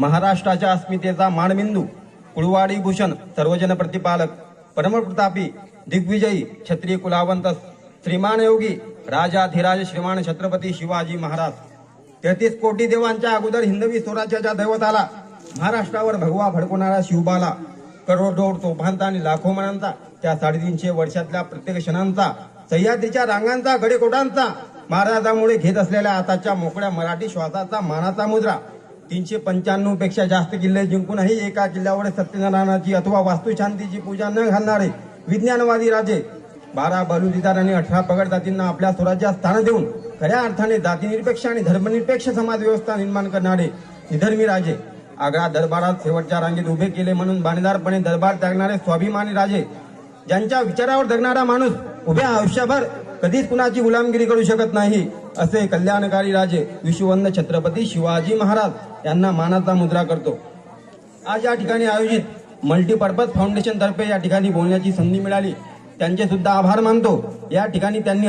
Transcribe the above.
महाराष्ट्राच्या अस्मितेचा मानबिंदू, कुळवाडी भूषण, सर्वजन प्रतिपालक, परमप्रतापी, दिग्विजयी, क्षत्रिय कुलावंत, श्रीमान योगी, राजाधिराज श्रीमान छत्रपती शिवाजी महाराज 33 कोटी देवांच्या अगोदर हिंदवी स्वराज्याच्या दैवताला, महाराष्ट्रावर भगवा भडकवणारा शिवबाला, करोडो तोफांचा आणि लाखो मनांचा, त्या 350 वर्षातल्या प्रत्येक क्षणांचा, सह्याद्रीच्या रांगांचा, गडेकोटांचा, महाराजांमुळे घेत असलेल्या आताच्या मोकळ्या मराठी श्वासाचा मानाचा मुद्रा, 395 पेक्षा जास्त किल्ले जिंकूनही एका किल्ल्यावर सत्यनारायणाची अथवा वास्तुशांतीची पूजा न घालणारे विज्ञानवादी राजे, 12 बलुतेदार आणि 18 पगड जातींना आपल्या स्वराज्यात स्थान देऊन खऱ्या अर्थाने जातीनिरपेक्ष आणि धर्मनिरपेक्ष समाज व्यवस्था निर्माण करणारे निधर्मी राजे, आग्रा दरबारात शेवटच्या रांगेत उभे केले म्हणून बाणेदारपणे दरबार त्यागणारे स्वाभिमानी राजे, ज्यांच्या विचारावर जगणारा माणूस उभ्या आयुष्यभर कधीच कुणाची गुलामगिरी करू शकत नाही, असे कल्याणकारी राजे विश्ववंद छत्रपती शिवाजी महाराज यांना मानाचा मुद्रा करतो। आज या ठिकाणी आयोजित मल्टीपर्पज फाउंडेशन तर्फे या ठिकाणी बोलण्याची संधी मिळाली, त्यांचे सुद्धा आभार मानतो। या ठिकाणी त्यांनी